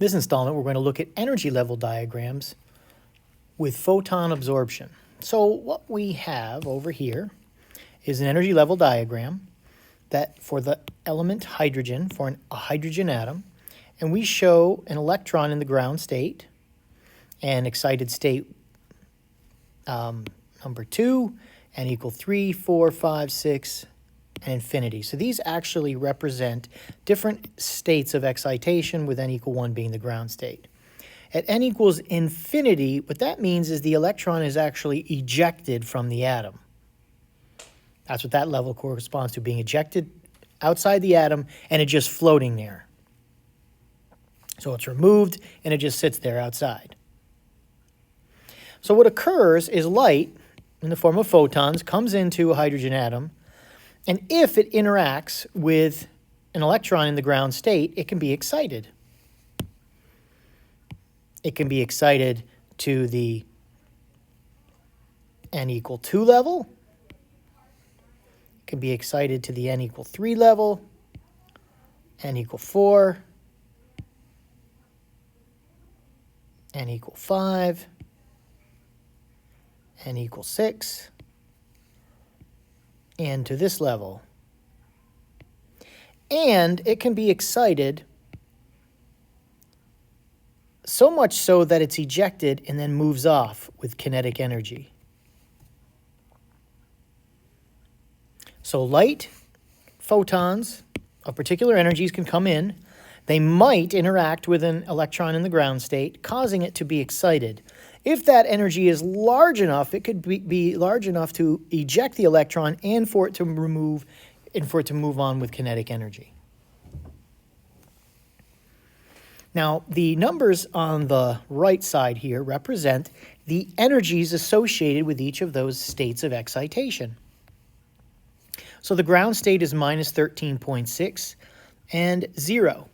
This installment, we're going to look at energy level diagrams with photon absorption. So what we have over here is an energy level diagram that for the element hydrogen, for a hydrogen atom, and we show an electron in the ground state and excited state number 2, n equal 3, 4, 5, 6, and infinity. So these actually represent different states of excitation, with n equal 1 being the ground state. At n equals infinity, what that means is the electron is actually ejected from the atom. That's what that level corresponds to, being ejected outside the atom and it just floating there. So it's removed and it just sits there outside. So what occurs is light, in the form of photons, comes into a hydrogen atom, and if it interacts with an electron in the ground state, it can be excited. It can be excited to the n equal 2 level. It can be excited to the n equal 3 level, n equal 4, n equal 5, n equal 6, and to this level. And it can be excited so much so that it's ejected and then moves off with kinetic energy. So light, photons of particular energies can come in. They might interact with an electron in the ground state, causing it to be excited. If that energy is large enough, it could be large enough to eject the electron and for it to move on with kinetic energy. Now, the numbers on the right side here represent the energies associated with each of those states of excitation. So the ground state is minus 13.6 and 0.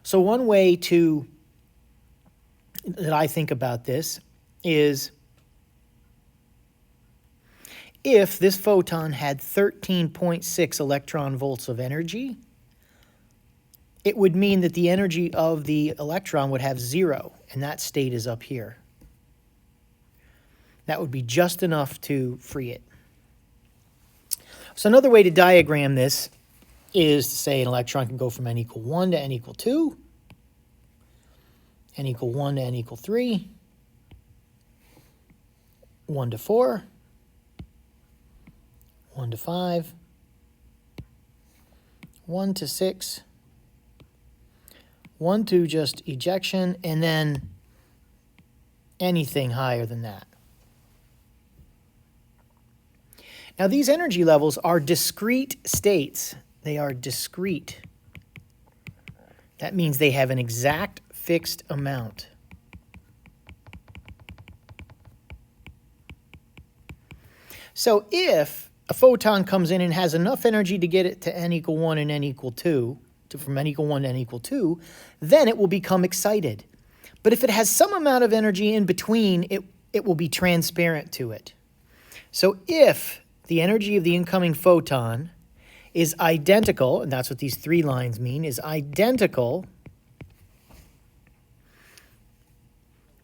So one way that I think about this is if this photon had 13.6 electron volts of energy, it would mean that the energy of the electron would have 0, and that state is up here. That would be just enough to free it. So another way to diagram this is to say an electron can go from n equal 1 to n equal 2, n equal 1 to n equal 3, 1 to 4, 1 to 5, 1 to 6, 1 to just ejection, and then anything higher than that. Now these energy levels are discrete states. They are discrete. That means they have an exact fixed amount. So if a photon comes in and has enough energy to get it to n equal 1 and n equal 2, from n equal 1 to n equal 2, then it will become excited. But if it has some amount of energy in between, it will be transparent to it. So if the energy of the incoming photon is identical, and that's what these 3 lines mean, is identical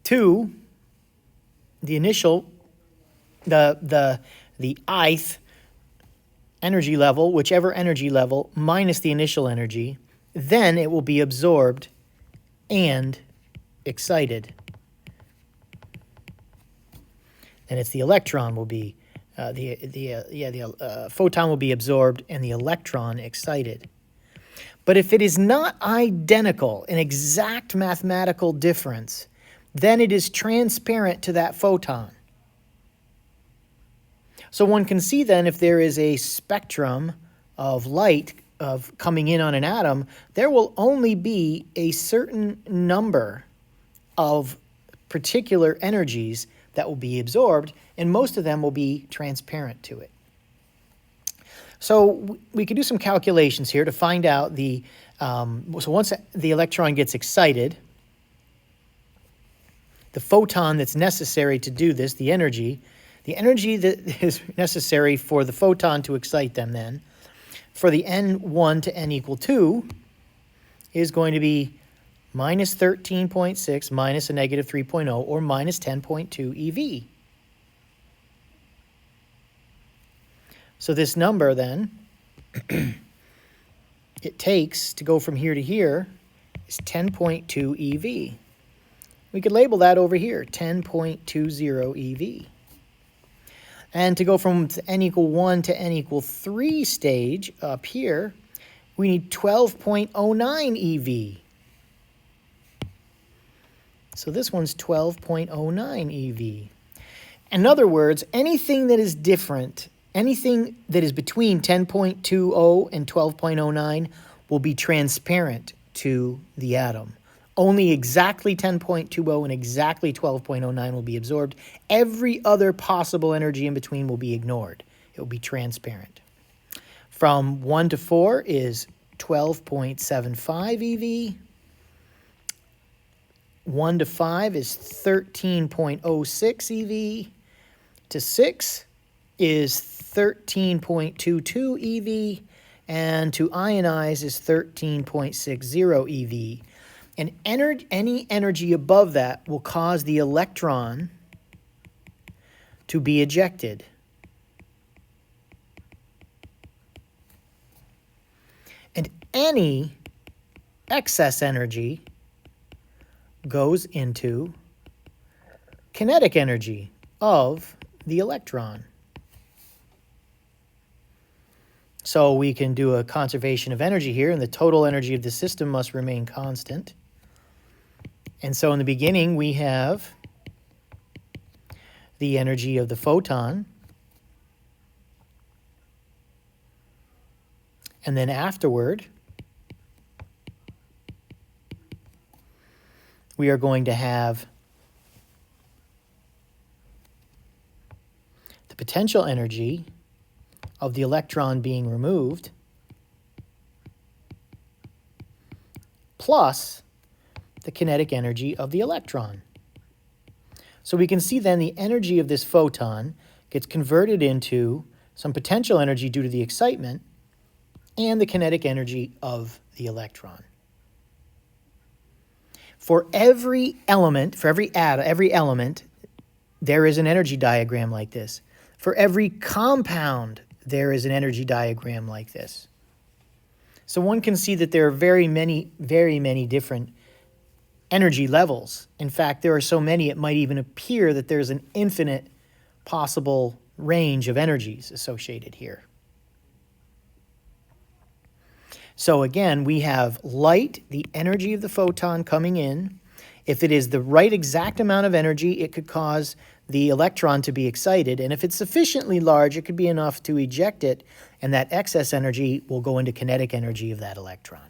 to the initial, the ith energy level, whichever energy level, minus the initial energy, then it will be absorbed and excited. And it's the electron will be, the photon will be absorbed and the electron excited. But if it is not identical, an exact mathematical difference, then it is transparent to that photon. So one can see then if there is a spectrum of light coming in on an atom, there will only be a certain number of particular energies that will be absorbed, and most of them will be transparent to it. So we could do some calculations here to find out so once the electron gets excited, the photon that's necessary to do this, the energy that is necessary for the photon to excite them then, for the n1 to n equal 2, is going to be minus 13.6 minus a negative 3.0, or minus 10.2 eV. So this number then, it takes to go from here to here is 10.2 eV. We could label that over here, 10.20 EV. And to go from n equal 1 to n equal 3 stage up here, we need 12.09 EV. So this one's 12.09 EV. In other words, anything that is different, anything that is between 10.20 and 12.09 will be transparent to the atom. Only exactly 10.20 and exactly 12.09 will be absorbed. Every other possible energy in between will be ignored. It will be transparent. From 1 to 4 is 12.75 EV. 1 to 5 is 13.06 EV. To 6 is 13.22 EV. And to ionize is 13.60 EV. And any energy above that will cause the electron to be ejected. And any excess energy goes into kinetic energy of the electron. So we can do a conservation of energy here, and the total energy of the system must remain constant. And so in the beginning, we have the energy of the photon. And then afterward, we are going to have the potential energy of the electron being removed plus the kinetic energy of the electron. So we can see then the energy of this photon gets converted into some potential energy due to the excitement and the kinetic energy of the electron. For every element, for every atom, every element, there is an energy diagram like this. For every compound, there is an energy diagram like this. So one can see that there are very many different energy levels. In fact, there are so many it might even appear that there's an infinite possible range of energies associated here. So again, we have light, the energy of the photon coming in. If it is the right exact amount of energy, it could cause the electron to be excited. And if it's sufficiently large, it could be enough to eject it, and that excess energy will go into kinetic energy of that electron.